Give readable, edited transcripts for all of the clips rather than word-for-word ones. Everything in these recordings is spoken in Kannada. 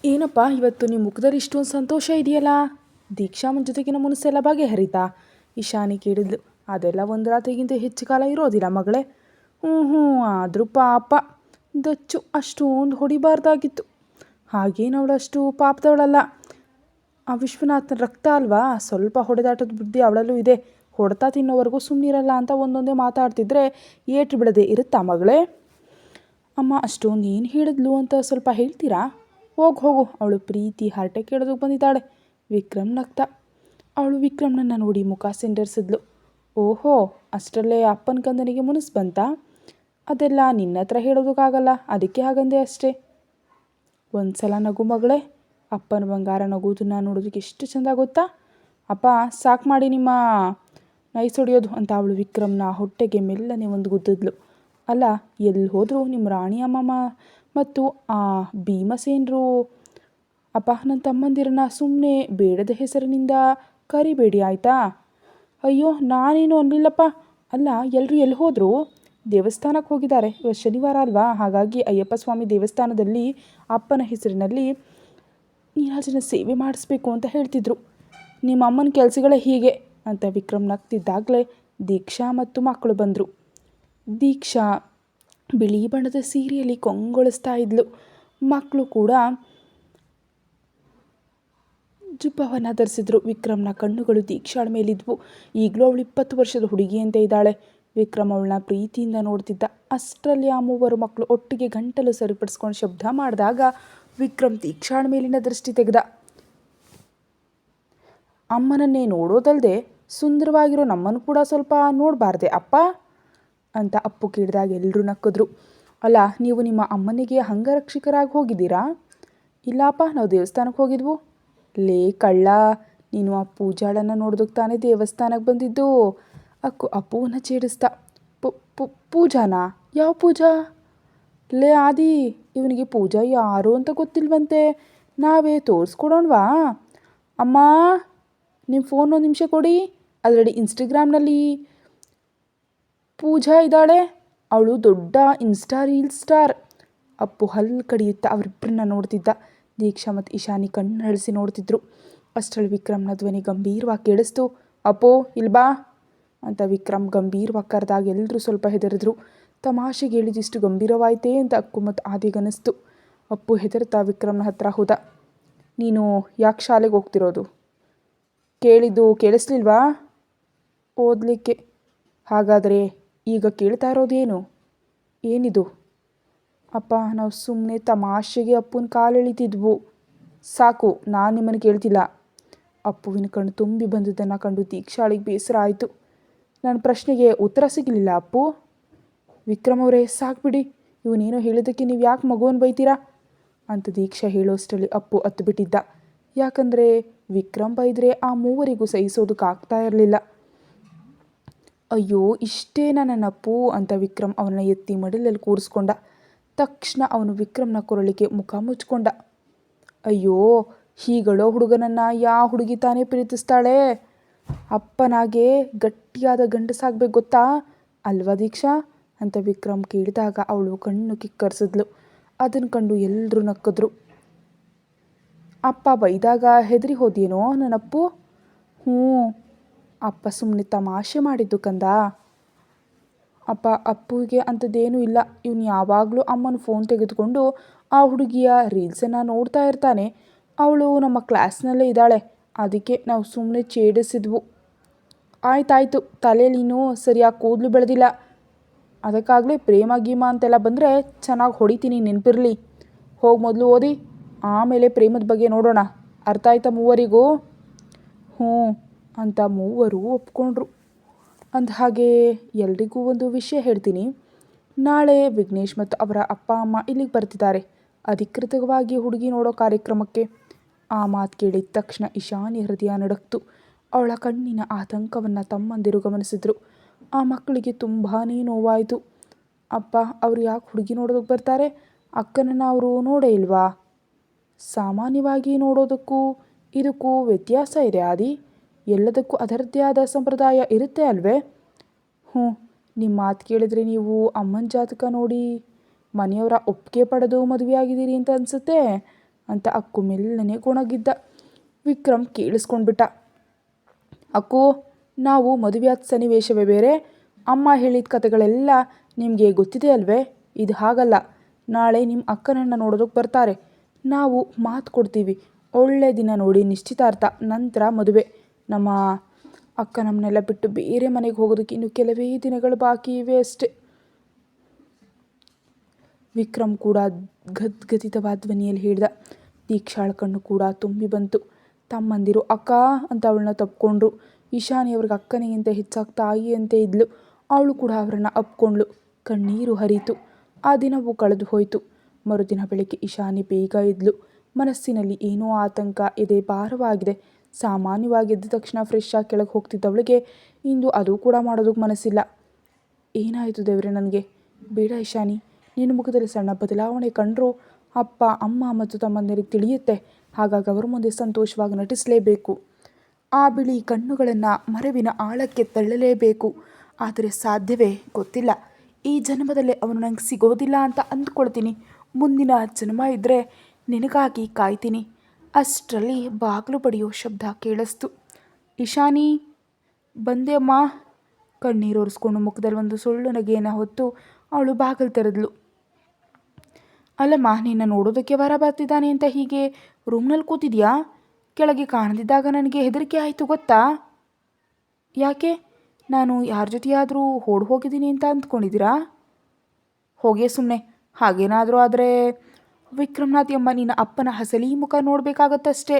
ಏನಪ್ಪ ಇವತ್ತು ನಿಮ್ಮ ಮುಖದಲ್ಲಿ ಇಷ್ಟೊಂದು ಸಂತೋಷ ಇದೆಯಲ್ಲ? ದೀಕ್ಷಾಮನ್ ಜೊತೆಗಿನ ಮುನಸ್ಸೆಲ್ಲ ಬಗೆಹರಿತಾ? ಇಶಾನಿ ಕೇಳಿದ್ಲು. ಅದೆಲ್ಲ ಒಂದು ರಾತ್ರಿಗಿಂತ ಹೆಚ್ಚು ಕಾಲ ಇರೋದಿಲ್ಲ ಮಗಳೇ. ಹ್ಞೂ ಆದರೂ ಪಾಪ ದಚ್ಚು ಅಷ್ಟೊಂದು ಹೊಡಿಬಾರ್ದಾಗಿತ್ತು. ಹಾಗೇನು ಅವಳು ಅಷ್ಟು ಪಾಪದವಳಲ್ಲ. ಆ ವಿಶ್ವನಾಥನ ರಕ್ತ ಅಲ್ವಾ, ಸ್ವಲ್ಪ ಹೊಡೆದಾಟದ ಬುದ್ಧಿ ಅವಳಲ್ಲೂ ಇದೆ. ಹೊಡೆತ ತಿನ್ನೋವರೆಗೂ ಸುಮ್ಮನಿರಲ್ಲ ಅಂತ ಒಂದೊಂದೇ ಮಾತಾಡ್ತಿದ್ರೆ ಏಟು ಬಿಡದೆ ಇರುತ್ತಾ ಮಗಳೇ? ಅಮ್ಮ ಅಷ್ಟೊಂದು ಏನು ಹೇಳಿದ್ಲು ಅಂತ ಸ್ವಲ್ಪ ಹೇಳ್ತೀರಾ? ಹೋಗು ಅವಳು ಪ್ರೀತಿ ಹರಟೆ ಕೇಳೋದಕ್ಕೆ ಬಂದಿದ್ದಾಳೆ. ವಿಕ್ರಮ್ ನಗ್ತ. ಅವಳು ವಿಕ್ರಮ್ನನ್ನು ನೋಡಿ ಮುಖ ಸಿಂಡರಿಸಿದ್ಲು. ಓಹೋ, ಅಷ್ಟರಲ್ಲೇ ಅಪ್ಪನ ಕಂದನಿಗೆ ಮುನಿಸ್ ಬಂತಾ? ಅದೆಲ್ಲ ನಿನ್ನ ಹತ್ರ ಹೇಳೋದಕ್ಕಾಗಲ್ಲ, ಅದಕ್ಕೆ ಹಾಗಂದೆ ಅಷ್ಟೇ. ಒಂದು ಸಲ ನಗು ಮಗಳೇ. ಅಪ್ಪನ ಬಂಗಾರ ನಗುವುದನ್ನು ನೋಡೋದಕ್ಕೆ ಎಷ್ಟು ಚೆಂದ ಗೊತ್ತಾ? ಅಪ್ಪ ಸಾಕು ಮಾಡಿ ನಿಮ್ಮ ನೈಸ್ ಹೊಡೆಯೋದು ಅಂತ ಅವಳು ವಿಕ್ರಮ್ನ ಹೊಟ್ಟೆಗೆ ಮೆಲ್ಲನೆ ಒಂದು ಗುದ್ದಿದ್ಲು. ಅಲ್ಲ, ಎಲ್ಲಿ ಹೋದರೂ ನಿಮ್ಮ ರಾಣಿ ಅಮ್ಮಮ್ಮ ಮತ್ತು ಆ ಭೀಮಸೇನರು. ಅಪ್ಪ ನನ್ನ ತಮ್ಮಂದಿರನ್ನ ಸುಮ್ಮನೆ ಬೇಡದ ಹೆಸರಿನಿಂದ ಕರಿಬೇಡಿ ಆಯಿತಾ? ಅಯ್ಯೋ ನಾನೇನು ಅನ್ನಲಿಲ್ಲಪ್ಪ. ಅಲ್ಲ, ಎಲ್ಲರೂ ಎಲ್ಲಿ ಹೋದರೂ? ದೇವಸ್ಥಾನಕ್ಕೆ ಹೋಗಿದ್ದಾರೆ. ಇವತ್ತು ಶನಿವಾರ ಅಲ್ವಾ, ಹಾಗಾಗಿ ಅಯ್ಯಪ್ಪ ಸ್ವಾಮಿ ದೇವಸ್ಥಾನದಲ್ಲಿ ಅಪ್ಪನ ಹೆಸರಿನಲ್ಲಿ ನೀರಾಜನ ಸೇವೆ ಮಾಡಿಸ್ಬೇಕು ಅಂತ ಹೇಳ್ತಿದ್ರು. ನಿಮ್ಮ ಅಮ್ಮನ ಕೆಲಸಗಳೇ ಹೀಗೆ ಅಂತ ವಿಕ್ರಮ್ ನಗ್ತಿದ್ದಾಗಲೇ ದೀಕ್ಷಾ ಮತ್ತು ಮಕ್ಕಳು ಬಂದರು. ದೀಕ್ಷಾ ಬಿಳಿ ಬಣ್ಣದ ಸೀರೆಯಲ್ಲಿ ಕೊಂಗೊಳಿಸ್ತಾ ಇದ್ಲು. ಮಕ್ಕಳು ಕೂಡ ಜುಬ್ಬವನ್ನು ಧರಿಸಿದ್ರು. ವಿಕ್ರಮ್ನ ಕಣ್ಣುಗಳು ದೀಕ್ಷಾಳ ಮೇಲಿದ್ವು. ಈಗಲೂ ಅವಳು 20 ವರ್ಷದ ಹುಡುಗಿಯಂತೆ ಇದ್ದಾಳೆ. ವಿಕ್ರಮ್ ಅವಳನ್ನ ಪ್ರೀತಿಯಿಂದ ನೋಡ್ತಿದ್ದ. ಅಷ್ಟರಲ್ಲಿ ಆ ಮೂವರು ಮಕ್ಕಳು ಒಟ್ಟಿಗೆ ಗಂಟಲು ಸರಿಪಡಿಸ್ಕೊಂಡು ಶಬ್ದ ಮಾಡಿದಾಗ ವಿಕ್ರಮ್ ದೀಕ್ಷಾಳ ಮೇಲಿನ ದೃಷ್ಟಿ ತೆಗೆದ. ಅಮ್ಮನನ್ನೇ ನೋಡೋದಲ್ಲದೆ ಸುಂದರವಾಗಿರೋ ನಮ್ಮನ್ನು ಕೂಡ ಸ್ವಲ್ಪ ನೋಡಬಾರ್ದೆ ಅಪ್ಪ ಅಂತ ಅಪ್ಪು ಕೇಳಿದಾಗ ಎಲ್ಲರೂ ನಕ್ಕಿದ್ರು. ಅಲ್ಲ, ನೀವು ನಿಮ್ಮ ಅಮ್ಮನಿಗೆ ಅಂಗರಕ್ಷಕರಾಗಿ ಹೋಗಿದ್ದೀರಾ? ಇಲ್ಲಪ್ಪ, ನಾವು ದೇವಸ್ಥಾನಕ್ಕೆ ಹೋಗಿದ್ವು. ಲೇ ಕಳ್ಳ, ನೀನು ಆ ಪೂಜಾಳನ್ನು ನೋಡೋದಕ್ಕೆ ತಾನೇ ದೇವಸ್ಥಾನಕ್ಕೆ ಬಂದಿದ್ದು. ಅಪ್ಪುವನ್ನ ಛೇಡಿಸ್ತಾ. ಪೂಜಾನಾ? ಯಾವ ಪೂಜಾ? ಲೇ ಆದಿ, ಇವನಿಗೆ ಪೂಜಾ ಯಾರು ಅಂತ ಗೊತ್ತಿಲ್ವಂತೆ. ನಾವೇ ತೋರಿಸ್ಕೊಡೋಣವಾ? ಅಮ್ಮ, ನಿಮ್ಮ ಫೋನ್ ಒಂದು ನಿಮಿಷ ಕೊಡಿ. ಅದರಲ್ಲಿ ಇನ್ಸ್ಟಾಗ್ರಾಮ್ನಲ್ಲಿ ಪೂಜಾ ಇದ್ದಾಳೆ. ಅವಳು ದೊಡ್ಡ ಇನ್ಸ್ಟಾ ರೀಲ್ ಸ್ಟಾರ್. ಅಪ್ಪು ಹಲ್ಲು ಕಡಿಯುತ್ತಾ ಅವರಿಬ್ಬರನ್ನ ನೋಡ್ತಿದ್ದ. ದೀಕ್ಷಾ ಮತ್ತು ಇಶಾನಿ ಕಣ್ಣಳಿಸಿ ನೋಡ್ತಿದ್ರು. ಅಷ್ಟರಲ್ಲಿ ವಿಕ್ರಮ್ನ ಧ್ವನಿ ಗಂಭೀರವಾಗಿ ಕೇಳಿಸ್ತು. ಅಪ್ಪು ಇಲ್ಲಿ ಬಾ ಅಂತ ವಿಕ್ರಮ್ ಗಂಭೀರವಾಗಿ ಕರೆದಾಗ ಎಲ್ಲರೂ ಸ್ವಲ್ಪ ಹೆದರಿದ್ರು. ತಮಾಷೆಗೆ ಹೇಳಿದಿಷ್ಟು ಗಂಭೀರವಾಯಿತೇ ಅಂತ ಅಕ್ಕು ಮತ್ತು ಆದಿಗನಿಸ್ತು. ಅಪ್ಪು ಹೆದರ್ತಾ ವಿಕ್ರಮ್ನ ಹತ್ರ ಹೋದ. ನೀನು ಯಾಕೆ ಶಾಲೆಗೆ ಹೋಗ್ತಿರೋದು? ಕೇಳಿದ್ದು ಕೇಳಿಸ್ಲಿಲ್ವಾ? ಓದಲಿಕ್ಕೆ. ಹಾಗಾದರೆ ಈಗ ಕೇಳ್ತಾ ಇರೋದೇನು? ಏನಿದು? ಅಪ್ಪ, ನಾವು ಸುಮ್ಮನೆ ತಮಾಷೆಗೆ ಅಪ್ಪನ ಕಾಲೆಳಿತಿದ್ವು. ಸಾಕು, ನಾನು ನಿಮ್ಮನ್ನು ಕೇಳ್ತಿಲ್ಲ. ಅಪ್ಪುವಿನ ಕಣ್ಣು ತುಂಬಿ ಬಂದಿದ್ದನ್ನು ಕಂಡು ದೀಕ್ಷಾಳಿಗೆ ಬೇಸರ ಆಯಿತು. ನನ್ನ ಪ್ರಶ್ನೆಗೆ ಉತ್ತರ ಸಿಗಲಿಲ್ಲ ಅಪ್ಪು. ವಿಕ್ರಮ್ ಅವರೇ, ಸಾಕ್ಬಿಡಿ. ಇವನೇನೋ ಹೇಳಿದ್ದಕ್ಕೆ ನೀವು ಯಾಕೆ ಮಗುವನ್ನು ಬೈತೀರಾ ಅಂತ ದೀಕ್ಷಾ ಹೇಳೋಷ್ಟರಲ್ಲಿ ಅಪ್ಪು ಹತ್ತು ಬಿಟ್ಟಿದ್ದ. ಯಾಕಂದರೆ ವಿಕ್ರಮ್ ಬೈದರೆ ಆ ಮೂವರಿಗೂ ಸಹಿಸೋದಕ್ಕಾಗ್ತಾ ಇರಲಿಲ್ಲ. ಅಯ್ಯೋ, ಇಷ್ಟೇನಾ ನನ್ನ ಅಪ್ಪು ಅಂತ ವಿಕ್ರಮ್ ಅವನನ್ನು ಎತ್ತಿ ಮಡಿಲಲ್ಲಿ ಕೂರಿಸ್ಕೊಂಡ. ತಕ್ಷಣ ಅವನು ವಿಕ್ರಮ್ನ ಕೊರಳಿಗೆ ಮುಖ ಮುಚ್ಕೊಂಡ. ಅಯ್ಯೋ, ಹೀಗಳೋ ಹುಡುಗನನ್ನು ಯಾವ ಹುಡುಗಿ ತಾನೇ ಪ್ರೀತಿಸ್ತಾಳೆ? ಅಪ್ಪನಾಗೆ ಗಟ್ಟಿಯಾದ ಗಂಡಸಾಗಬೇಕು ಗೊತ್ತಾ ಅಲ್ವಾ ದೀಕ್ಷಾ ಅಂತ ವಿಕ್ರಮ್ ಕೇಳಿದಾಗ ಅವಳು ಕಣ್ಣು ಕಿಕ್ಕರಿಸಿದ್ಲು. ಅದನ್ನು ಕಂಡು ಎಲ್ಲರೂ ನಕ್ಕಿದ್ರು. ಅಪ್ಪ ಬೈದಾಗ ಹೆದರಿ ಹೋದೇನೋ ನನ್ನಪ್ಪು? ಹ್ಞೂ ಅಪ್ಪ ಸುಮ್ಮನೆ ತಮಾಷೆ ಮಾಡಿದ್ದು ಕಂದ. ಅಪ್ಪ, ಅಪ್ಪುಗೆ ಅಂಥದ್ದೇನೂ ಇಲ್ಲ. ಇವನು ಯಾವಾಗಲೂ ಅಮ್ಮನ ಫೋನ್ ತೆಗೆದುಕೊಂಡು ಆ ಹುಡುಗಿಯ ರೀಲ್ಸನ್ನು ನೋಡ್ತಾ ಇರ್ತಾನೆ. ಅವಳು ನಮ್ಮ ಕ್ಲಾಸ್ನಲ್ಲೇ ಇದ್ದಾಳೆ, ಅದಕ್ಕೆ ನಾವು ಸುಮ್ಮನೆ ಛೇಡಿಸಿದ್ವು. ಆಯ್ತಾಯಿತು, ತಲೆಯಲ್ಲಿ ಇನ್ನೂ ಸರಿಯಾಗಿ ಕೂದಲು ಬೆಳೆದಿಲ್ಲ. ಅದಕ್ಕಾಗಲೇ ಪ್ರೇಮ ಗೀಮ ಅಂತೆಲ್ಲ ಬಂದರೆ ಚೆನ್ನಾಗಿ ಹೊಡಿತೀನಿ, ನೆನಪಿರಲಿ. ಹೋಗಿ ಮೊದಲು ಓದಿ, ಆಮೇಲೆ ಪ್ರೇಮದ ಬಗ್ಗೆ ನೋಡೋಣ. ಅರ್ಥ ಆಯ್ತಾ ಮೂವರಿಗೂ? ಹ್ಞೂ ಅಂತ ಮೂವರು ಒಪ್ಕೊಂಡ್ರು. ಅಂದಹಾಗೆ ಎಲ್ರಿಗೂ ಒಂದು ವಿಷಯ ಹೇಳ್ತೀನಿ. ನಾಳೆ ವಿಘ್ನೇಶ್ ಮತ್ತು ಅವರ ಅಪ್ಪ ಅಮ್ಮ ಇಲ್ಲಿಗೆ ಬರ್ತಿದ್ದಾರೆ, ಅಧಿಕೃತವಾಗಿ ಹುಡುಗಿ ನೋಡೋ ಕಾರ್ಯಕ್ರಮಕ್ಕೆ. ಆ ಮಾತು ಕೇಳಿದ ತಕ್ಷಣ ಇಶಾನಿ ಹೃದಯ ನಡುಕ್ತು. ಅವಳ ಕಣ್ಣಿನ ಆತಂಕವನ್ನು ತಮ್ಮಂದಿರು ಗಮನಿಸಿದ್ರು. ಆ ಮಕ್ಕಳಿಗೆ ತುಂಬಾ ನೋವಾಯಿತು. ಅಪ್ಪ, ಅವರು ಯಾಕೆ ಹುಡುಗಿ ನೋಡೋದಕ್ಕೆ ಬರ್ತಾರೆ? ಅಕ್ಕನನ್ನು ಅವರು ನೋಡೇ ಇಲ್ವಾ? ಸಾಮಾನ್ಯವಾಗಿ ನೋಡೋದಕ್ಕೂ ಇದಕ್ಕೂ ವ್ಯತ್ಯಾಸ ಇದೆ ಆದಿ. ಎಲ್ಲದಕ್ಕೂ ಅದರದ್ದೇ ಆದ ಸಂಪ್ರದಾಯ ಇರುತ್ತೆ ಅಲ್ವೇ? ಹ್ಞೂ, ನಿಮ್ಮ ಮಾತು ಕೇಳಿದ್ರೆ ನೀವು ಅಮ್ಮನ ಜಾತಕ ನೋಡಿ ಮನೆಯವರ ಒಪ್ಪಿಗೆ ಪಡೆದು ಮದುವೆ ಆಗಿದ್ದೀರಿ ಅಂತ ಅನಿಸುತ್ತೆ ಅಂತ ಅಕ್ಕು ಮೆಲ್ಲನೆ ಗೊಣಗಿದ್ದ. ವಿಕ್ರಮ್ ಕೇಳಿಸ್ಕೊಂಡ್ಬಿಟ್ಟ. ಅಕ್ಕು, ನಾವು ಮದುವೆಯಾದ ಸನ್ನಿವೇಶವೇ ಬೇರೆ. ಅಮ್ಮ ಹೇಳಿದ ಕತೆಗಳೆಲ್ಲ ನಿಮಗೆ ಗೊತ್ತಿದೆ ಅಲ್ವೇ? ಇದು ಹಾಗಲ್ಲ. ನಾಳೆ ನಿಮ್ಮ ಅಕ್ಕನನ್ನು ನೋಡೋದಕ್ಕೆ ಬರ್ತಾರೆ. ನಾವು ಮಾತು ಕೊಡ್ತೀವಿ, ಒಳ್ಳೆ ದಿನ ನೋಡಿ ನಿಶ್ಚಿತಾರ್ಥ, ನಂತರ ಮದುವೆ. ನಮ್ಮ ಅಕ್ಕ ನಮ್ಮನ್ನೆಲ್ಲ ಬಿಟ್ಟು ಬೇರೆ ಮನೆಗೆ ಹೋಗೋದಕ್ಕೆ ಇನ್ನು ಕೆಲವೇ ದಿನಗಳು ಬಾಕಿ ಇವೆ ಅಷ್ಟೆ. ವಿಕ್ರಮ್ ಕೂಡ ಗದ್ಗದಿತವಾದ ಧ್ವನಿಯಲ್ಲಿ ಹೇಳ್ದ. ದೀಕ್ಷಾಳ ಕಣ್ಣು ಕೂಡ ತುಂಬಿ ಬಂತು. ತಮ್ಮಂದಿರು ಅಕ್ಕ ಅಂತ ಅವಳನ್ನ ತಪ್ಕೊಂಡ್ರು. ಇಶಾನಿ ಅವ್ರಿಗೆ ಅಕ್ಕನಿಗಿಂತ ಹೆಚ್ಚಾಗಿ ತಾಯಿಯಂತೆ ಇದ್ಲು. ಅವಳು ಕೂಡ ಅವರನ್ನು ಅಪ್ಕೊಂಡ್ಳು. ಕಣ್ಣೀರು ಹರಿತು. ಆ ದಿನವೂ ಕಳೆದು ಹೋಯಿತು. ಮರುದಿನ ಬೆಳಗ್ಗೆ ಇಶಾನಿ ಬೇಗ ಇದ್ಲು. ಮನಸ್ಸಿನಲ್ಲಿ ಏನೋ ಆತಂಕ, ಎದೆ ಭಾರವಾಗಿದೆ. ಸಾಮಾನ್ಯವಾಗಿ ಎದ್ದ ತಕ್ಷಣ ಫ್ರೆಶ್ ಆಗಿ ಕೆಳಗೆ ಹೋಗ್ತಿದ್ದವಳಿಗೆ ಇಂದು ಅದು ಕೂಡ ಮಾಡೋದಕ್ಕೆ ಮನಸ್ಸಿಲ್ಲ. ಏನಾಯಿತು ದೇವ್ರೆ ನನಗೆ? ಬೇಡ ಇಶಾನಿ, ನಿನ್ನ ಮುಖದಲ್ಲಿ ಸಣ್ಣ ಬದಲಾವಣೆ ಕಂಡ್ರೂ ಅಪ್ಪ ಅಮ್ಮ ಮತ್ತು ತಮ್ಮಂದಿರಿಗೆ ತಿಳಿಯುತ್ತೆ. ಹಾಗಾಗಿ ಅವರ ಮುಂದೆ ಸಂತೋಷವಾಗಿ ನಟಿಸಲೇಬೇಕು. ಆ ಬಿಳಿ ಕಣ್ಣುಗಳನ್ನು ಮರವಿನ ಆಳಕ್ಕೆ ತಳ್ಳಲೇಬೇಕು. ಆದರೆ ಸಾಧ್ಯವೇ ಗೊತ್ತಿಲ್ಲ. ಈ ಜನ್ಮದಲ್ಲೇ ಅವನು ನಂಗೆ ಸಿಗೋದಿಲ್ಲ ಅಂತ ಅಂದ್ಕೊಳ್ತೀನಿ. ಮುಂದಿನ ಜನ್ಮ ಇದ್ದರೆ ನಿನಗಾಗಿ ಕಾಯ್ತೀನಿ. ಅಷ್ಟರಲ್ಲಿ ಬಾಗಿಲು ಬಡಿಯೋ ಶಬ್ದ ಕೇಳಿಸ್ತು. ಇಶಾನಿ, ಬಂದೆ ಅಮ್ಮ. ಕಣ್ಣೀರು ಒರೆಸ್ಕೊಂಡು ಮುಖದಲ್ಲಿ ಒಂದು ಸುಳ್ಳು ನಗೆಯನ್ನು ಹೊತ್ತು ಅವಳು ಬಾಗಿಲು ತೆರೆದ್ಲು. ಅಲ್ಲಮ್ಮ, ನಿನ್ನ ನೋಡೋದಕ್ಕೆ ವರ ಬರ್ತಿದ್ದಾನೆ ಅಂತ ಹೀಗೆ ರೂಮ್ನಲ್ಲಿ ಕೂತಿದ್ಯಾ? ಕೆಳಗೆ ಕಾಣದಿದ್ದಾಗ ನನಗೆ ಹೆದರಿಕೆ ಆಯಿತು ಗೊತ್ತಾ? ಯಾಕೆ? ನಾನು ಯಾರ ಜೊತೆಯಾದರೂ ಹೋಗಿದ್ದೀನಿ ಅಂತ ಅಂದ್ಕೊಂಡಿದ್ದೀರಾ? ಹೋಗೇ ಸುಮ್ಮನೆ. ಹಾಗೇನಾದರೂ ಆದರೆ ವಿಕ್ರಮ್ನಾಥ್ ಎಂಬ ನಿನ್ನ ಅಪ್ಪನ ಹಸಲಿ ಮುಖ ನೋಡಬೇಕಾಗತ್ತಷ್ಟೇ.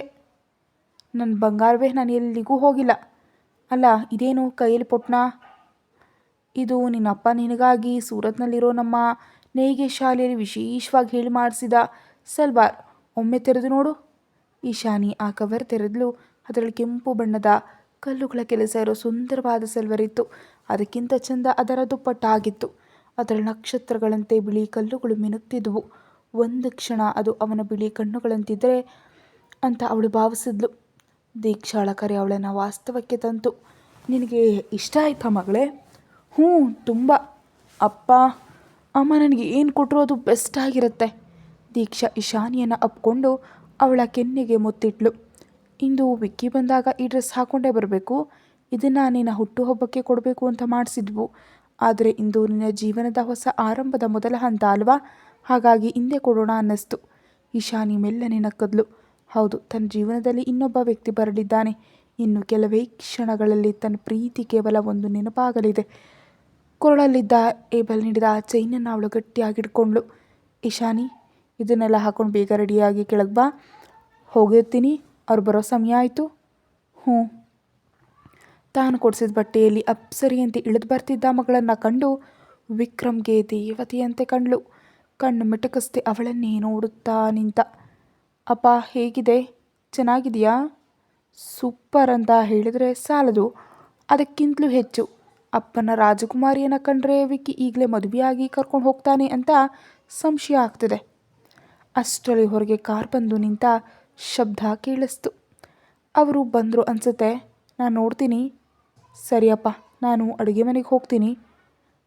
ನನ್ನ ಬಂಗಾರವೇ, ನಾನು ಎಲ್ಲಿಗೂ ಹೋಗಿಲ್ಲ. ಅಲ್ಲ, ಇದೇನು ಕೈಯಲ್ಲಿ ಪೊಟ್ನ? ಇದು ನಿನ್ನಪ್ಪ ನಿನಗಾಗಿ ಸೂರತ್ನಲ್ಲಿರೋ ನಮ್ಮ ನೇಯ್ಗೆ ಶಾಲೆಯಲ್ಲಿ ವಿಶೇಷವಾಗಿ ಹೇಳಿ ಮಾಡಿಸಿದ ಸಲ್ವಾರ್. ಒಮ್ಮೆ ತೆರೆದು ನೋಡು. ಇಶಾನಿ ಆ ಕವರ್ ತೆರೆದ್ಲು. ಅದರಲ್ಲಿ ಕೆಂಪು ಬಣ್ಣದ ಕಲ್ಲುಗಳ ಕೆಲಸ ಇರೋ ಸುಂದರವಾದ ಸಲ್ವಾರ್ ಇತ್ತು. ಅದಕ್ಕಿಂತ ಚಂದ ಅದರ ದುಪ್ಪಟ್ಟಾಗಿತ್ತು. ಅದರಲ್ಲಿ ನಕ್ಷತ್ರಗಳಂತೆ ಬಿಳಿ ಕಲ್ಲುಗಳು ಮಿನುಗ್ತಿದ್ವು. ಒಂದು ಕ್ಷಣ ಅದು ಅವನ ಬಿಳಿ ಕಣ್ಣುಗಳಂತಿದ್ರೆ ಅಂತ ಅವಳು ಭಾವಿಸಿದ್ಲು. ದೀಕ್ಷಾಳ ಕರೆ ಅವಳನ್ನು ವಾಸ್ತವಕ್ಕೆ ತಂತು. ನಿನಗೆ ಇಷ್ಟ ಆಯ್ತಾ ಮಗಳೇ? ಹ್ಞೂ, ತುಂಬ. ಅಪ್ಪ ಅಮ್ಮ ನನಗೆ ಏನು ಕೊಟ್ಟರು ಅದು ಬೆಸ್ಟ್ ಆಗಿರುತ್ತೆ. ದೀಕ್ಷಾ ಇಶಾನಿಯನ್ನು ಅಪ್ಕೊಂಡು ಅವಳ ಕೆನ್ನೆಗೆ ಮುತ್ತಿಟ್ಲು. ಇಂದು ವಿಕ್ಕಿ ಬಂದಾಗ ಈ ಡ್ರೆಸ್ ಹಾಕ್ಕೊಂಡೇ ಬರಬೇಕು. ಇದನ್ನು ನಿನ್ನ ಹುಟ್ಟುಹಬ್ಬಕ್ಕೆ ಕೊಡಬೇಕು ಅಂತ ಮಾಡಿಸಿದ್ವು. ಆದರೆ ಇಂದು ನಿನ್ನ ಜೀವನದ ಹೊಸ ಆರಂಭದ ಮೊದಲ ಹಂತ ಅಲ್ವಾ? ಹಾಗಾಗಿ ಹಿಂದೆ ಕೊಡೋಣ ಅನ್ನಿಸ್ತು. ಇಶಾನಿ ಮೆಲ್ಲನೆ ನಕ್ಕದ್ಲು. ಹೌದು, ತನ್ನ ಜೀವನದಲ್ಲಿ ಇನ್ನೊಬ್ಬ ವ್ಯಕ್ತಿ ಬರಲಿದ್ದಾನೆ. ಇನ್ನು ಕೆಲವೇ ಕ್ಷಣಗಳಲ್ಲಿ ತನ್ನ ಪ್ರೀತಿ ಕೇವಲ ಒಂದು ನೆನಪಾಗಲಿದೆ. ಕೊರಳಲ್ಲಿದ್ದ ಏಬಲ್ ನೀಡಿದ ಚೈನನ್ನು ಅವಳು ಗಟ್ಟಿಯಾಗಿಡ್ಕೊಂಡ್ಳು. ಇಶಾನಿ, ಇದನ್ನೆಲ್ಲ ಹಾಕೊಂಡು ಬೇಗ ರೆಡಿಯಾಗಿ ಕೆಳಗೆ ಬಾ. ಹೋಗಿರ್ತೀನಿ, ಅವ್ರು ಬರೋ ಸಮಯ ಆಯಿತು. ಹ್ಞೂ. ತಾನು ಕೊಡಿಸಿದ ಬಟ್ಟೆಯಲ್ಲಿ ಅಪ್ಸರಿಯಂತೆ ಇಳಿದು ಬರ್ತಿದ್ದ ಮಗಳನ್ನು ಕಂಡು ವಿಕ್ರಮ್ಗೆ ದೇವತೆಯಂತೆ ಕಂಡ್ಳು. ಕಣ್ಣು ಮಿಟಕಿಸ್ದೆ ಅವಳನ್ನೇ ನೋಡುತ್ತಾ ನಿಂತ. ಅಪ್ಪ ಹೇಗಿದೆ? ಚೆನ್ನಾಗಿದೆಯಾ? ಸೂಪರ್ ಅಂತ ಹೇಳಿದರೆ ಸಾಲದು, ಅದಕ್ಕಿಂತಲೂ ಹೆಚ್ಚು. ಅಪ್ಪನ ರಾಜಕುಮಾರಿಯನ್ನು ಕಂಡ್ರೆ ವಿಕ್ಕಿ ಈಗಲೇ ಮದುವೆಯಾಗಿ ಕರ್ಕೊಂಡು ಹೋಗ್ತಾನೆ ಅಂತ ಸಂಶಯ ಆಗ್ತಿದೆ. ಅಷ್ಟರಲ್ಲಿ ಹೊರಗೆ ಕಾರ್ ಬಂದು ನಿಂತ ಶಬ್ದ ಕೇಳಿಸ್ತು. ಅವರು ಬಂದರು ಅನಿಸುತ್ತೆ, ನಾನು ನೋಡ್ತೀನಿ. ಸರಿಯಪ್ಪ, ನಾನು ಅಡುಗೆ ಮನೆಗೆ ಹೋಗ್ತೀನಿ.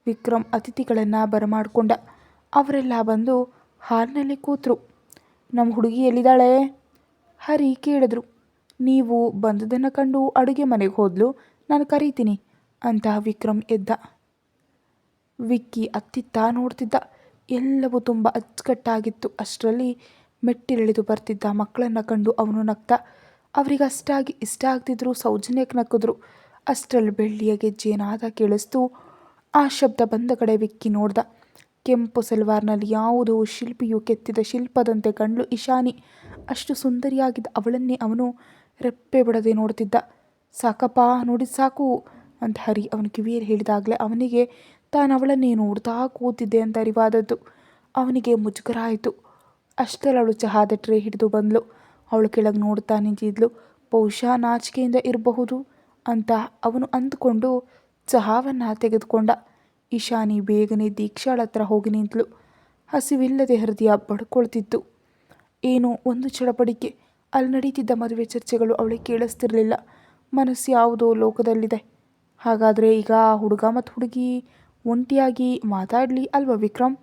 ವಿಕ್ರಮ್ ಅತಿಥಿಗಳನ್ನು ಬರಮಾಡಿಕೊಂಡ. ಅವರೆಲ್ಲ ಬಂದು ಹಾಲ್ನಲ್ಲಿ ಕೂತರು. ನಮ್ಮ ಹುಡುಗಿ ಎಲ್ಲಿದ್ದಾಳೆ? ಹರಿ ಕೇಳಿದ್ರು. ನೀವು ಬಂದದನ್ನು ಕಂಡು ಅಡುಗೆ ಮನೆಗೆ ಹೋದ್ಲು, ನಾನು ಕರೀತೀನಿ ಅಂತ ವಿಕ್ರಮ್ ಎದ್ದ. ವಿಕ್ಕಿ ಅತ್ತಿತ್ತ ನೋಡ್ತಿದ್ದ. ಎಲ್ಲವೂ ತುಂಬ ಅಚ್ಚುಕಟ್ಟಾಗಿತ್ತು. ಅಷ್ಟರಲ್ಲಿ ಮೆಟ್ಟಿಲಿಳಿದು ಬರ್ತಿದ್ದ ಮಕ್ಕಳನ್ನು ಕಂಡು ಅವನು ನಗ್ತ. ಅವರಿಗೆ ಅಷ್ಟಾಗಿ ಇಷ್ಟ ಆಗ್ತಿದ್ರು ಸೌಜನ್ಯಕ್ಕೆ ನಕ್ಕಿದ್ರು. ಅಷ್ಟರಲ್ಲಿ ಬೆಳ್ಳಿಯ ಗೆಜ್ಜೆಯ ನಾದ ಕೇಳಿಸ್ತು. ಆ ಶಬ್ದ ಬಂದ ಕಡೆ ವಿಕ್ಕಿ ನೋಡ್ದ. ಕೆಂಪು ಸಲ್ವಾರ್ನಲ್ಲಿ ಯಾವುದೋ ಶಿಲ್ಪಿಯು ಕೆತ್ತಿದ ಶಿಲ್ಪದಂತೆ ಕಂಡ್ಲು ಇಶಾನಿ. ಅಷ್ಟು ಸುಂದರಿಯಾಗಿದ್ದ ಅವಳನ್ನೇ ಅವನು ರೆಪ್ಪೆ ಬಿಡದೆ ನೋಡ್ತಿದ್ದ. ಸಾಕಪ್ಪ, ನೋಡಿದ ಸಾಕು ಅಂತ ಹರಿ ಅವನ ಕಿವಿಯಲ್ಲಿ ಹೇಳಿದಾಗಲೇ ಅವನಿಗೆ ತಾನು ಅವಳನ್ನೇ ನೋಡ್ತಾ ಕೂತಿದ್ದೆ ಅಂತ ಅರಿವಾದದ್ದು. ಅವನಿಗೆ ಮುಜುಗರ ಆಯಿತು. ಅಷ್ಟರಲ್ಲಿ ಅವಳು ಚಹಾದ ಟ್ರೇ ಹಿಡಿದು ಬಂದಳು. ಅವಳು ಕೆಳಗೆ ನೋಡ್ತಾ ನಿಂತಿದ್ಲು. ಬಹುಶಃ ನಾಚಿಕೆಯಿಂದ ಇರಬಹುದು ಅಂತ ಅವನು ಅಂದ್ಕೊಂಡು ಚಹಾವನ್ನು ತೆಗೆದುಕೊಂಡ. ಇಶಾನಿ ಬೇಗನೆ ದೀಕ್ಷಾಳ ಹತ್ರ ಹೋಗಿ ನಿಂತಳು. ಹಸಿವಿಲ್ಲದೆ ಹೃದಯ ಬಡ್ಕೊಳ್ತಿತ್ತು. ಏನೋ ಒಂದು ಚಡಪಡಿಕೆ. ಅಲ್ಲಿ ನಡೀತಿದ್ದ ಮದುವೆ ಚರ್ಚೆಗಳು ಅವಳಿಗೆ ಕೇಳಿಸ್ತಿರ್ಲಿಲ್ಲ. ಮನಸ್ಸು ಯಾವುದೋ ಲೋಕದಲ್ಲಿದೆ. ಹಾಗಾದರೆ ಈಗ ಹುಡುಗ ಮತ್ತು ಹುಡುಗಿ ಒಂಟಿಯಾಗಿ ಮಾತಾಡಲಿ ಅಲ್ವಾ ವಿಕ್ರಮ್?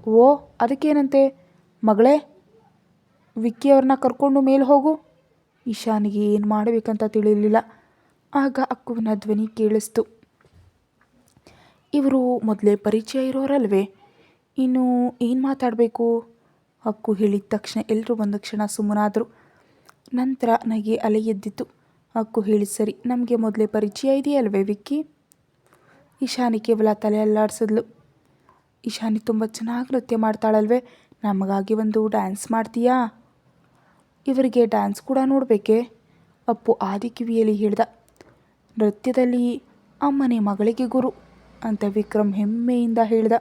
ಓ, ಅದಕ್ಕೇನಂತೆ ಮಗಳೇ? ವಿಕ್ಕಿ ಅವ್ರನ್ನ ಕರ್ಕೊಂಡು ಮೇಲೆ ಹೋಗು. ಇಶಾನಿಗೆ ಏನು ಮಾಡಬೇಕಂತ ತಿಳಿಯಲಿಲ್ಲ. ಆಗ ಅಕ್ಕುವಿನ ಧ್ವನಿ ಕೇಳಿಸ್ತು. ಇವರು ಮೊದಲೇ ಪರಿಚಯ ಇರೋರಲ್ವೇ, ಇನ್ನು ಏನು ಮಾತಾಡಬೇಕು? ಅಕ್ಕು ಹೇಳಿದ ತಕ್ಷಣ ಎಲ್ಲರೂ ಒಂದು ಕ್ಷಣ ಸುಮ್ಮನಾದರು. ನಂತರ ನಗೆ ಅಲೆ ಎದ್ದಿತ್ತು. ಅಕ್ಕು ಹೇಳಿ, ಸರಿ, ನಮಗೆ ಮೊದಲೇ ಪರಿಚಯ ಇದೆಯಲ್ವೇ ವಿಕ್ಕಿ? ಇಶಾನಿ ಕೇವಲ ತಲೆ ಅಲ್ಲಾಡಿಸಿದ್ಲು. ಇಶಾನಿ ತುಂಬ ಚೆನ್ನಾಗಿ ನೃತ್ಯ ಮಾಡ್ತಾಳಲ್ವೇ, ನಮಗಾಗಿ ಒಂದು ಡ್ಯಾನ್ಸ್ ಮಾಡ್ತೀಯಾ? ಇವರಿಗೆ ಡ್ಯಾನ್ಸ್ ಕೂಡ ನೋಡಬೇಕೆ? ಅಪ್ಪು ಆದಿ ಕಿವಿಯಲ್ಲಿ ಹೇಳ್ದ. ನೃತ್ಯದಲ್ಲಿ ಅಮ್ಮನೇ ಮಗಳಿಗೆ ಗುರು ಅಂತ ವಿಕ್ರಮ್ ಹೆಮ್ಮೆಯಿಂದ ಹೇಳ್ದ.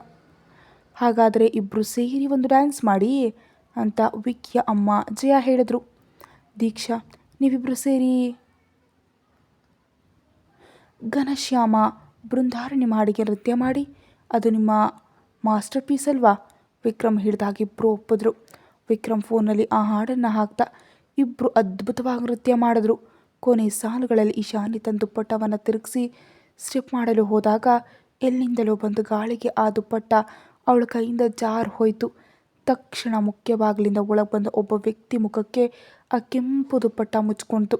ಹಾಗಾದರೆ ಇಬ್ಬರು ಸೇರಿ ಒಂದು ಡ್ಯಾನ್ಸ್ ಮಾಡಿ ಅಂತ ವಿಕ್ಕಿಯ ಅಮ್ಮ ಜಯ ಹೇಳಿದ್ರು. ದೀಕ್ಷಾ, ನೀವಿಬ್ಬರು ಸೇರಿ ಘನಶ್ಯಾಮ ಬೃಂದಾರಣಿ ಮಾಡಿಗೆ ನೃತ್ಯ ಮಾಡಿ, ಅದು ನಿಮ್ಮ ಮಾಸ್ಟರ್ ಪೀಸ್ ಅಲ್ವಾ? ವಿಕ್ರಮ್ ಹಿಡಿದಾಗ ಇಬ್ಬರು ಒಪ್ಪಿದ್ರು. ವಿಕ್ರಮ್ ಫೋನಲ್ಲಿ ಆ ಹಾಡನ್ನು ಹಾಕ್ತಾ ಇಬ್ಬರು ಅದ್ಭುತವಾಗಿ ನೃತ್ಯ ಮಾಡಿದ್ರು. ಕೊನೆ ಸಾಲುಗಳಲ್ಲಿ ಇಶಾನಿ ತನ್ನ ದುಪ್ಪಟ್ಟವನ್ನು ತಿರುಗಿಸಿ ಸ್ಟೆಪ್ ಮಾಡಲು ಹೋದಾಗ ಎಲ್ಲಿಂದಲೋ ಬಂದು ಗಾಳಿಗೆ ಆ ದುಪ್ಪಟ್ಟ ಅವಳ ಕೈಯಿಂದ ಜಾರು ಹೋಯಿತು. ತಕ್ಷಣ ಮುಖ್ಯ ಬಾಗಿಲಿಂದ ಒಳಗೆ ಬಂದ ಒಬ್ಬ ವ್ಯಕ್ತಿ ಮುಖಕ್ಕೆ ಆ ಕೆಂಪು ದುಪ್ಪಟ್ಟ ಮುಚ್ಕೊಳ್ತು.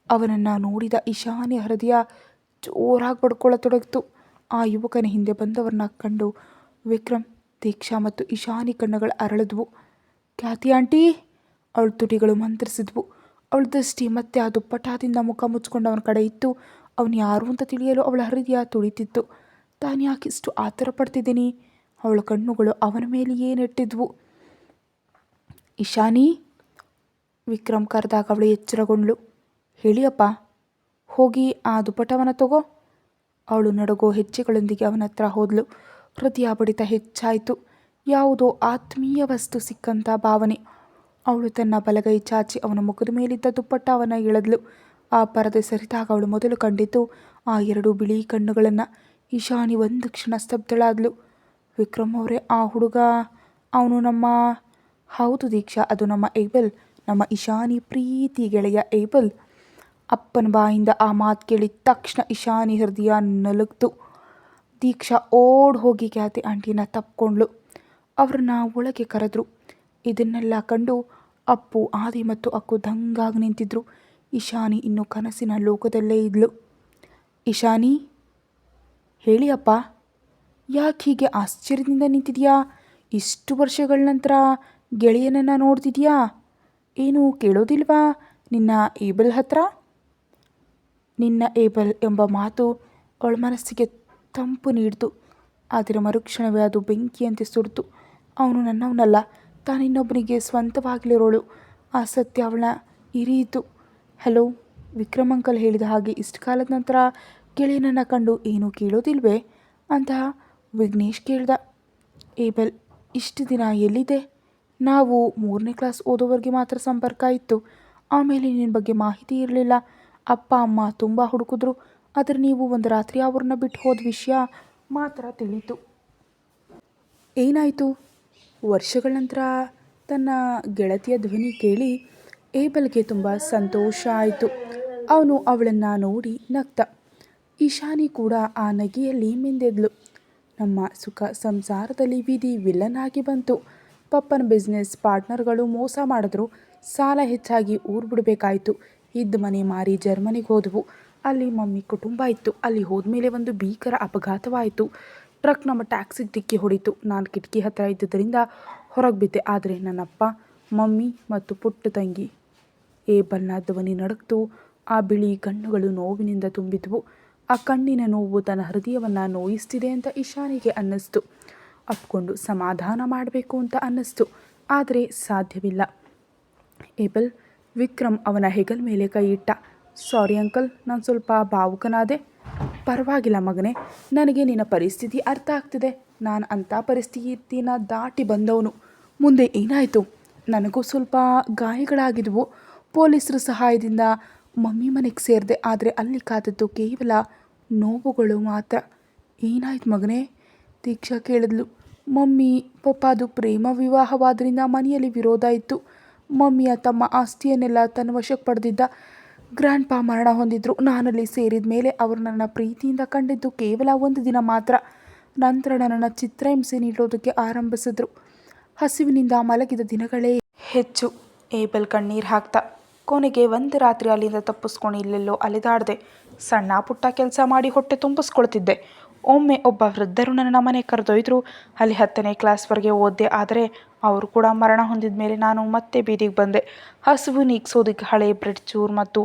ಅವನನ್ನು ನೋಡಿದ ಇಶಾನಿ ಹೃದಯ ಜೋರಾಗಿ ಬಡ್ಕೊಳ್ಳತೊಡಗಿತು. ಆ ಯುವಕನ ಹಿಂದೆ ಬಂದವರನ್ನ ಕಂಡು ವಿಕ್ರಮ್, ದೀಕ್ಷಾ ಮತ್ತು ಇಶಾನಿ ಕಣ್ಣುಗಳು ಅರಳಿದ್ವು. ಖ್ಯಾತಿ ಆಂಟಿ, ಅವಳ ತುಟಿಗಳು ಮಂತ್ರಿಸಿದ್ವು. ಅವಳ ದೃಷ್ಟಿ ಮತ್ತೆ ಆ ದುಪ್ಪಟ್ಟದಿಂದ ಮುಖ ಮುಚ್ಕೊಂಡು ಅವನ ಕಡೆ ಇತ್ತು. ಅವನು ಯಾರು ಅಂತ ತಿಳಿಯಲು ಅವಳ ಹೃದಯ ತುಳಿತಿತ್ತು. ತಾನು ಯಾಕಿಷ್ಟು ಆತರ ಪಡ್ತಿದ್ದೀನಿ? ಅವಳ ಕಣ್ಣುಗಳು ಅವನ ಮೇಲೆಯೇ ನೆಟ್ಟಿದ್ವು. ಇಶಾನಿ, ವಿಕ್ರಮ್ ಕರೆದಾಗ ಅವಳು ಎಚ್ಚರಗೊಂಡ್ಳು. ಹೇಳಿಯಪ್ಪ, ಹೋಗಿ ಆ ದುಪ್ಪಟ್ಟವನ್ನು ತಗೋ. ಅವಳು ನಡುಗೋ ಹೆಜ್ಜೆಗಳೊಂದಿಗೆ ಅವನ ಹತ್ರ ಹೋದ್ಲು. ಹೃದಯ ಬಡಿತ ಹೆಚ್ಚಾಯಿತು. ಯಾವುದೋ ಆತ್ಮೀಯ ವಸ್ತು ಸಿಕ್ಕಂಥ ಭಾವನೆ. ಅವಳು ತನ್ನ ಬಲಗೈ ಚಾಚಿ ಅವನ ಮುಖದ ಮೇಲಿದ್ದ ದುಪ್ಪಟ್ಟವನ್ನು ಎಳೆದ್ಲು. ಆ ಪರದೆ ಸರಿದಾಗ ಅವಳು ಮೊದಲು ಕಂಡಿದ್ದು ಆ ಎರಡು ಬಿಳಿ ಕಣ್ಣುಗಳನ್ನು. ಇಶಾನಿ ಒಂದು ಕ್ಷಣ ಸ್ತಬ್ಧಳಾದ್ಲು. ವಿಕ್ರಮ್ ಅವರೇ, ಆ ಹುಡುಗ, ಅವನು ನಮ್ಮ... ಹೌದು ದೀಕ್ಷಾ, ಅದು ನಮ್ಮ ಏಬಲ್, ನಮ್ಮ ಇಶಾನಿ ಪ್ರೀತಿ ಗೆಳೆಯ ಏಬಲ್. ಅಪ್ಪನ ಬಾಯಿಂದ ಆ ಮಾತು ಕೇಳಿದ ತಕ್ಷಣ ಇಶಾನಿ ಹೃದಯ ನಲುಗ್ತು. ದೀಕ್ಷಾ ಓಡ್ ಹೋಗಿ ಖ್ಯಾತಿ ಆಂಟಿನ ತಪ್ಕೊಂಡ್ಳು. ಅವ್ರನ್ನ ಒಳಗೆ ಕರೆದ್ರು. ಇದನ್ನೆಲ್ಲ ಕಂಡು ಅಪ್ಪು, ಆದಿ ಮತ್ತು ಅಕ್ಕು ದಂಗಾಗಿ ನಿಂತಿದ್ರು. ಇಶಾನಿ ಇನ್ನೂ ಕನಸಿನ ಲೋಕದಲ್ಲೇ ಇದ್ಲು. ಇಶಾನಿ, ಹೇಳಿ ಅಪ್ಪ, ಯಾಕೆ ಹೀಗೆ ಆಶ್ಚರ್ಯದಿಂದ ನಿಂತಿದ್ಯಾ? ಇಷ್ಟು ವರ್ಷಗಳ ನಂತರ ಗೆಳೆಯನನ್ನು ನೋಡ್ತಿದ್ಯಾ? ಏನು ಕೇಳೋದಿಲ್ವಾ ನಿನ್ನ ಏಬಲ್ ಹತ್ರ? ನಿನ್ನ ಏಬಲ್ ಎಂಬ ಮಾತು ಅವಳ ಮನಸ್ಸಿಗೆ ತಂಪು ನೀಡಿತು. ಆದರೆ ಮರುಕ್ಷಣವೇ ಅದು ಬೆಂಕಿಯಂತೆ ಸುಡ್ತು. ಅವನು ನನ್ನವನಲ್ಲ, ತಾನಿನ್ನೊಬ್ಬನಿಗೆ ಸ್ವಂತವಾಗಲಿರೋಳು. ಆ ಸತ್ಯ ಅವಳ ಇರಿಯಿತು. ಹಲೋ, ವಿಕ್ರಮ್ ಅಂಕಲ್ ಹೇಳಿದ ಹಾಗೆ ಇಷ್ಟು ಕಾಲದ ನಂತರ ಗೆಳೆಯನನ್ನು ಕಂಡು ಏನೂ ಕೇಳೋದಿಲ್ವೇ ಅಂತ ವಿಘ್ನೇಶ್ ಕೇಳ್ದ. ಏಬಲ್ ಇಷ್ಟು ದಿನ ಎಲ್ಲಿದೆ? ನಾವು 3ನೇ ಕ್ಲಾಸ್ ಓದೋವರೆಗೆ ಮಾತ್ರ ಸಂಪರ್ಕ ಇತ್ತು. ಆಮೇಲೆ ನಿನ್ನ ಬಗ್ಗೆ ಮಾಹಿತಿ ಇರಲಿಲ್ಲ. ಅಪ್ಪ ಅಮ್ಮ ತುಂಬ ಹುಡುಕಿದ್ರು. ಆದರೆ ನೀವು ಒಂದು ರಾತ್ರಿ ಅವ್ರನ್ನ ಬಿಟ್ಟು ಹೋದ ವಿಷಯ ಮಾತ್ರ ತಿಳಿತು. ಏನಾಯಿತು? ವರ್ಷಗಳ ನಂತರ ತನ್ನ ಗೆಳತಿಯ ಧ್ವನಿ ಕೇಳಿ ಏಬಲ್ಗೆ ತುಂಬ ಸಂತೋಷ ಆಯಿತು. ಅವನು ಅವಳನ್ನು ನೋಡಿ ನಗ್ತ. ಇಶಾನಿ ಕೂಡ ಆ ನಗೆಯಲ್ಲಿ ಮಿಂದೆದ್ಲು. ನಮ್ಮ ಸುಖ ಸಂಸಾರದಲ್ಲಿ ವಿಧಿ ವಿಲನ್ ಆಗಿ ಬಂತು. ಪಪ್ಪನ ಬಿಸ್ನೆಸ್ ಪಾರ್ಟ್ನರ್ಗಳು ಮೋಸ ಮಾಡಿದ್ರು. ಸಾಲ ಹೆಚ್ಚಾಗಿ ಊರು ಬಿಡಬೇಕಾಯಿತು. ಇದ್ದ ಮನೆ ಮಾರಿ ಜರ್ಮನಿಗೆ ಹೋದವು. ಅಲ್ಲಿ ಮಮ್ಮಿ ಕುಟುಂಬ ಇತ್ತು. ಅಲ್ಲಿ ಹೋದ್ಮೇಲೆ ಒಂದು ಭೀಕರ ಅಪಘಾತವಾಯಿತು. ಟ್ರಕ್ ನಮ್ಮ ಟ್ಯಾಕ್ಸಿಗೆ ಡಿಕ್ಕಿ ಹೊಡಿತು. ನಾನು ಕಿಟಕಿ ಹತ್ತಿರ ಇದ್ದುದರಿಂದ ಹೊರಗೆ ಬಿದ್ದೆ. ಆದರೆ ನನ್ನಪ್ಪ, ಮಮ್ಮಿ ಮತ್ತು ಪುಟ್ಟ ತಂಗಿ. ಏಬಲ್ನ ಧ್ವನಿ ನಡುಗ್ತು. ಆ ಬಿಳಿ ಕಣ್ಣುಗಳು ನೋವಿನಿಂದ ತುಂಬಿದ್ವು. ಆ ಕಣ್ಣಿನ ನೋವು ತನ್ನ ಹೃದಯವನ್ನು ನೋಯಿಸ್ತಿದೆ ಅಂತ ಇಶಾನಿಗೆ ಅನ್ನಿಸ್ತು. ಅಪ್ಕೊಂಡು ಸಮಾಧಾನ ಮಾಡಬೇಕು ಅಂತ ಅನ್ನಿಸ್ತು. ಆದರೆ ಸಾಧ್ಯವಿಲ್ಲ. ಏಬಲ್, ವಿಕ್ರಮ್ ಅವನ ಹೆಗಲ ಮೇಲೆ ಕೈ ಇಟ್ಟ. ಸಾರಿ ಅಂಕಲ್, ನಾನು ಸ್ವಲ್ಪ ಭಾವುಕನಾದೆ. ಪರವಾಗಿಲ್ಲ ಮಗನೇ, ನನಗೆ ನಿನ್ನ ಪರಿಸ್ಥಿತಿ ಅರ್ಥ ಆಗ್ತಿದೆ. ನಾನು ಅಂಥ ಪರಿಸ್ಥಿತಿನ ದಾಟಿ ಬಂದವನು. ಮುಂದೆ ಏನಾಯಿತು? ನನಗೂ ಸ್ವಲ್ಪ ಗಾಯಗಳಾಗಿದ್ವು. ಪೊಲೀಸರ ಸಹಾಯದಿಂದ ಮಮ್ಮಿ ಮನೆಗೆ ಸೇರಿದೆ. ಆದರೆ ಅಲ್ಲಿ ಕಾದದ್ದು ಕೇವಲ ನೋವುಗಳು ಮಾತ್ರ. ಏನಾಯ್ತು ಮಗನೇ? ದೀಕ್ಷಾ ಕೇಳಿದ್ಲು. ಮಮ್ಮಿ ಪಪ್ಪ ಅದು ಪ್ರೇಮ ವಿವಾಹವಾದ್ರಿಂದ ಮನೆಯಲ್ಲಿ ವಿರೋಧ ಇತ್ತು. ಮಮ್ಮಿಯ ತಮ್ಮ ಆಸ್ತಿಯನ್ನೆಲ್ಲ ತನ್ನ ವಶಕ್ಕೆ ಪಡೆದಿದ್ದ. ಗ್ರ್ಯಾಂಡ್ ಪಾ ಮರಣ ಹೊಂದಿದ್ರು. ನಾನಲ್ಲಿ ಸೇರಿದ ಮೇಲೆ ಅವರು ನನ್ನ ಪ್ರೀತಿಯಿಂದ ಕಂಡಿದ್ದು ಕೇವಲ 1 ದಿನ ಮಾತ್ರ. ನಂತರ ನನ್ನನ್ನು ಚಿತ್ರಹಿಂಸೆ ನೀಡೋದಕ್ಕೆ ಆರಂಭಿಸಿದ್ರು. ಹಸಿವಿನಿಂದ ಮಲಗಿದ ದಿನಗಳೇ ಹೆಚ್ಚು. ಏಬಲ್ ಕಣ್ಣೀರು ಹಾಕ್ತಾ ಕೊನೆಗೆ ಒಂದು ರಾತ್ರಿ ಅಲ್ಲಿಂದ ತಪ್ಪಿಸ್ಕೊಂಡು ಇಲ್ಲೆಲ್ಲೋ ಅಲೆದಾಡಿದೆ. ಸಣ್ಣ ಪುಟ್ಟ ಕೆಲಸ ಮಾಡಿ ಹೊಟ್ಟೆ ತುಂಬಿಸ್ಕೊಳ್ತಿದ್ದೆ. ಒಮ್ಮೆ ಒಬ್ಬ ವೃದ್ಧರು ನನ್ನ ಮನೆ ಕರೆದೊಯ್ದರು. ಅಲ್ಲಿ 10ನೇ ಕ್ಲಾಸ್ವರೆಗೆ ಓದಿದೆ. ಆದರೆ ಅವರು ಕೂಡ ಮರಣ ಹೊಂದಿದ ಮೇಲೆ ನಾನು ಮತ್ತೆ ಬೀದಿಗೆ ಬಂದೆ. ಹಸಿವು ನೀಗ್ಸೋದಕ್ಕೆ ಹಳೆ ಬ್ರೆಡ್ ಚೂರು ಮತ್ತು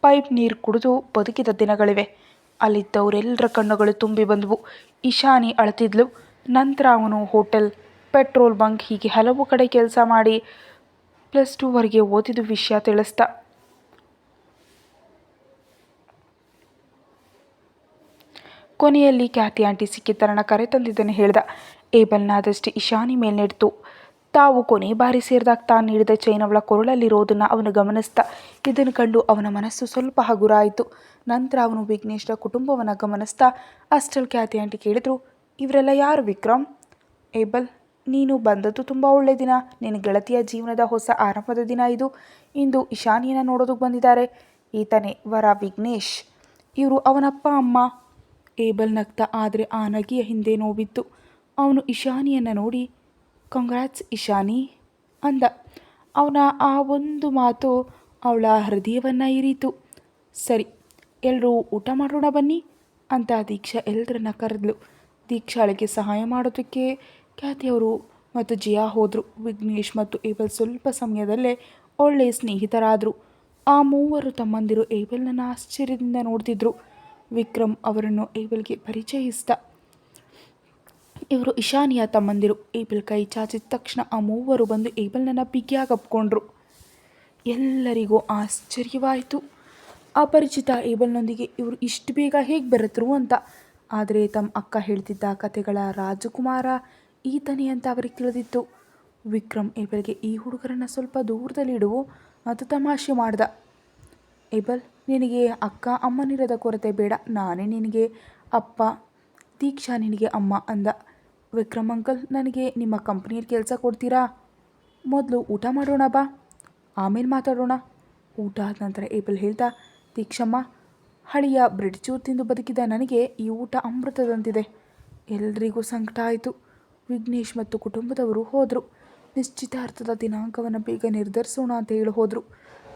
ಪೈಪ್ ನೀರು ಕುಡಿದು ಬದುಕಿದ ದಿನಗಳಿವೆ. ಅಲ್ಲಿದ್ದವರೆಲ್ಲರ ಕಣ್ಣುಗಳು ತುಂಬಿ ಬಂದವು. ಇಶಾನಿ ಅಳ್ತಿದ್ಲು. ನಂತರ ಅವನು ಹೋಟೆಲ್, ಪೆಟ್ರೋಲ್ ಬಂಕ್ ಹೀಗೆ ಹಲವು ಕಡೆ ಕೆಲಸ ಮಾಡಿ +2ವರೆಗೆ ಓದಿದ ವಿಷಯ ತಿಳಿಸ್ದ. ಕೊನೆಯಲ್ಲಿ ಕ್ಯಾತಿ ಆಂಟಿ ಸಿಕ್ಕಿದ್ದರನ್ನ ಕರೆ ತಂದಿದ್ದನ್ನು ಹೇಳ್ದ. ಏಬಲ್ನ ದೃಷ್ಟಿ ಇಶಾನಿ ಮೇಲೆ ನೆಡ್ತು. ತಾವು ಕೊನೆ ಬಾರಿ ಸೇರಿದಾಗ ತಾನು ನೀಡಿದ ಚೈನ್ ಅವಳ ಕೊರಳಲ್ಲಿರೋದನ್ನು ಅವನು ಗಮನಿಸ್ದ. ಇದನ್ನು ಕಂಡು ಅವನ ಮನಸ್ಸು ಸ್ವಲ್ಪ ಹಗುರ ಆಯಿತು. ನಂತರ ಅವನು ವಿಘ್ನೇಶ್ರ ಕುಟುಂಬವನ್ನು ಗಮನಿಸ್ತಾ ಅಷ್ಟರಲ್ಲಿ ಕ್ಯಾತಿ ಆಂಟಿ ಕೇಳಿದ್ರು, ಇವರೆಲ್ಲ ಯಾರು ವಿಕ್ರಮ್? ಏಬಲ್, ನೀನು ಬಂದದ್ದು ತುಂಬ ಒಳ್ಳೆ ದಿನ. ನಿನ್ನ ಗೆಳತಿಯ ಜೀವನದ ಹೊಸ ಆರಂಭದ ದಿನ ಇದು. ಇಂದು ಇಶಾನಿಯನ್ನು ನೋಡೋದಕ್ಕೆ ಬಂದಿದ್ದಾರೆ. ಈತನೇ ವರ ವಿಘ್ನೇಶ್. ಇವರು ಅವನಪ್ಪ ಅಮ್ಮ. ಏಬಲ್ ನಗ್ತ. ಆದರೆ ಆ ನಗೆಯ ಹಿಂದೆ ನೋವಿತ್ತು. ಅವನು ಇಶಾನಿಯನ್ನು ನೋಡಿ ಕಂಗ್ರಾಟ್ಸ್ ಇಶಾನಿ ಅಂದ. ಅವನ ಆ ಒಂದು ಮಾತು ಅವಳ ಹೃದಯವನ್ನು ಇರಿತು. ಸರಿ, ಎಲ್ಲರೂ ಊಟ ಮಾಡೋಣ ಬನ್ನಿ ಅಂತ ದೀಕ್ಷಾ ಎಲ್ಲರನ್ನ ಕರೆದ್ಲು. ದೀಕ್ಷಾಳಿಗೆ ಸಹಾಯ ಮಾಡೋದಕ್ಕೆ ಖ್ಯಾತಿಯವರು ಮತ್ತು ಜಿಯಾ ಹೋದರು. ವಿಘ್ನೇಶ್ ಮತ್ತು ಏಬಲ್ ಸ್ವಲ್ಪ ಸಮಯದಲ್ಲೇ ಒಳ್ಳೆಯ ಸ್ನೇಹಿತರಾದರು. ಆ ಮೂವರು ತಮ್ಮಂದಿರು ಏಬಲ್ನನ್ನು ಆಶ್ಚರ್ಯದಿಂದ ನೋಡ್ತಿದ್ರು. ವಿಕ್ರಮ್ ಅವರನ್ನು ಏಬಲ್ಗೆ ಪರಿಚಯಿಸಿದ. ಇವರು ಇಶಾನಿಯ ತಮ್ಮಂದಿರು. ಏಬಲ್ ಕೈ ಚಾಚಿದ ತಕ್ಷಣ ಆ ಮೂವರು ಬಂದು ಏಬಲ್ನನ್ನು ಬಿಗಿಯಾಗಿ ಅಪ್ಕೊಂಡ್ರು. ಎಲ್ಲರಿಗೂ ಆಶ್ಚರ್ಯವಾಯಿತು. ಅಪರಿಚಿತ ಏಬಲ್ನೊಂದಿಗೆ ಇವರು ಇಷ್ಟು ಬೇಗ ಹೇಗೆ ಬೆರೆತರು ಅಂತ. ಆದರೆ ತಮ್ಮ ಅಕ್ಕ ಹೇಳ್ತಿದ್ದ ಕತೆಗಳ ರಾಜಕುಮಾರ ಈತನೇ ಅಂತ ಅವರಿಗೆ ತಿಳಿದಿತ್ತು. ವಿಕ್ರಮ್ ಏಬಲ್ಗೆ ಈ ಹುಡುಗರನ್ನು ಸ್ವಲ್ಪ ದೂರದಲ್ಲಿಡುವು ಅಂತ ತಮಾಷೆ ಮಾಡ್ದ. ಏಬಲ್, ನಿನಗೆ ಅಕ್ಕ ಅಮ್ಮನಿರದ ಕೊರತೆ ಬೇಡ. ನಾನೇ ನಿನಗೆ ಅಪ್ಪ, ದೀಕ್ಷಾ ನಿನಗೆ ಅಮ್ಮ ಅಂದ. ವಿಕ್ರಮ್ ಅಂಕಲ್, ನನಗೆ ನಿಮ್ಮ ಕಂಪ್ನಿಯಲ್ಲಿ ಕೆಲಸ ಕೊಡ್ತೀರಾ? ಮೊದಲು ಊಟ ಮಾಡೋಣ ಬಾ, ಆಮೇಲೆ ಮಾತಾಡೋಣ. ಊಟ ಆದ ನಂತರ ಏಬಲ್ ಹೇಳ್ದ, ದೀಕ್ಷಮ್ಮ, ಹಳೆಯ ಬ್ರೆಡ್ ಚೂರು ತಿಂದು ಬದುಕಿದ ನನಗೆ ಈ ಊಟ ಅಮೃತದಂತಿದೆ. ಎಲ್ರಿಗೂ ಸಂಕಟ ಆಯಿತು. ವಿಘ್ನೇಶ್ ಮತ್ತು ಕುಟುಂಬದವರು ಹೋದರು. ನಿಶ್ಚಿತಾರ್ಥದ ದಿನಾಂಕವನ್ನು ಬೇಗ ನಿರ್ಧರಿಸೋಣ ಅಂತ ಹೇಳಿ ಹೋದರು.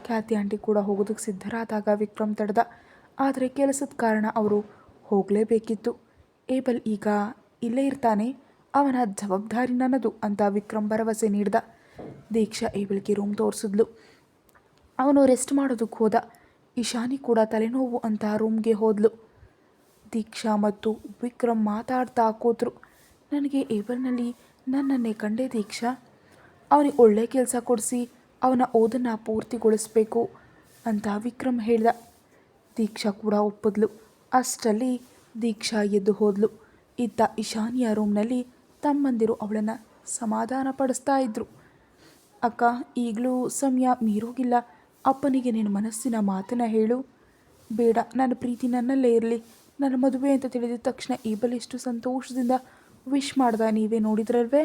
ಖ್ಯಾತಿ ಆಂಟಿ ಕೂಡ ಹೋಗೋದಕ್ಕೆ ಸಿದ್ಧರಾದಾಗ ವಿಕ್ರಮ್ ತಡೆದ. ಆದರೆ ಕೆಲಸದ ಕಾರಣ ಅವರು ಹೋಗಲೇಬೇಕಿತ್ತು. ಏಬಲ್ ಈಗ ಇಲ್ಲೇ ಇರ್ತಾನೆ, ಅವನ ಜವಾಬ್ದಾರಿ ನನ್ನದು ಅಂತ ವಿಕ್ರಮ್ ಭರವಸೆ ನೀಡ್ದ. ದೀಕ್ಷಾ ಏಬಲ್ಗೆ ರೂಮ್ ತೋರಿಸಿದ್ಲು. ಅವನು ರೆಸ್ಟ್ ಮಾಡೋದಕ್ಕೆ ಹೋದ. ಇಶಾನಿ ಕೂಡ ತಲೆನೋವು ಅಂತ ರೂಮ್ಗೆ ಹೋದ್ಲು. ದೀಕ್ಷಾ ಮತ್ತು ವಿಕ್ರಮ್ ಮಾತಾಡ್ತಾ ಕೂತರು. ನನಗೆ ಏಬಲ್ನಲ್ಲಿ ನನ್ನನ್ನೇ ಕಂಡೆ ದೀಕ್ಷಾ. ಅವನಿಗೆ ಒಳ್ಳೆ ಕೆಲಸ ಕೊಡಿಸಿ ಅವನ ಓದನ್ನು ಪೂರ್ತಿಗೊಳಿಸ್ಬೇಕು ಅಂತ ವಿಕ್ರಮ್ ಹೇಳ್ದ. ದೀಕ್ಷಾ ಕೂಡ ಒಪ್ಪಿದ್ಲು. ಅಷ್ಟರಲ್ಲಿ ದೀಕ್ಷಾ ಎದ್ದು ಹೋದ್ಲು. ಇತ್ತ ಇಶಾನಿಯ ರೂಮ್ನಲ್ಲಿ ತಮ್ಮಂದಿರು ಅವಳನ್ನು ಸಮಾಧಾನ ಪಡಿಸ್ತಾ ಇದ್ರು. ಅಕ್ಕ, ಈಗಲೂ ಸಮಯ ಮೀರೋಗಿಲ್ಲ. ಅಪ್ಪನಿಗೆ ನಿನ್ನ ಮನಸ್ಸಿನ ಮಾತನ್ನು ಹೇಳು. ಬೇಡ, ನನ್ನ ಪ್ರೀತಿ ನನ್ನಲ್ಲೇ ಇರಲಿ. ನನ್ನ ಮದುವೆ ಅಂತ ತಿಳಿದ ತಕ್ಷಣ ಏಬಲ್ ಎಷ್ಟು ಸಂತೋಷದಿಂದ ವಿಶ್ ಮಾಡ್ದ ನೀವೇ ನೋಡಿದ್ರಲ್ವೇ.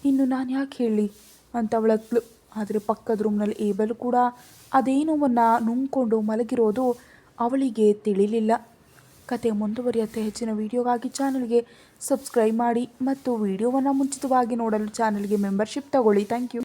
ಇನ್ನು ನಾನು ಯಾಕೆ ಹೇಳಿ ಅಂತ ಅವಳತ್ಲು. ಆದರೆ ಪಕ್ಕದ ರೂಮ್ನಲ್ಲಿ ಏಬಲ್ ಕೂಡ ಅದೇ ನೋವನ್ನು ನುಂಗ್ಕೊಂಡು ಮಲಗಿರೋದು ಅವಳಿಗೆ ತಿಳಿಲಿಲ್ಲ. ಕತೆ ಮುಂದುವರಿಯುತ್ತೆ. ಹೆಚ್ಚಿನ ವಿಡಿಯೋಗಾಗಿ ಚಾನಲ್ಗೆ ಸಬ್ಸ್ಕ್ರೈಬ್ ಮಾಡಿ ಮತ್ತು ವಿಡಿಯೋವನ್ನು ಮುಂಚಿತವಾಗಿ ನೋಡಲು ಚಾನಲ್ಗೆ ಮೆಂಬರ್ಶಿಪ್ ತಗೊಳ್ಳಿ. Thank you.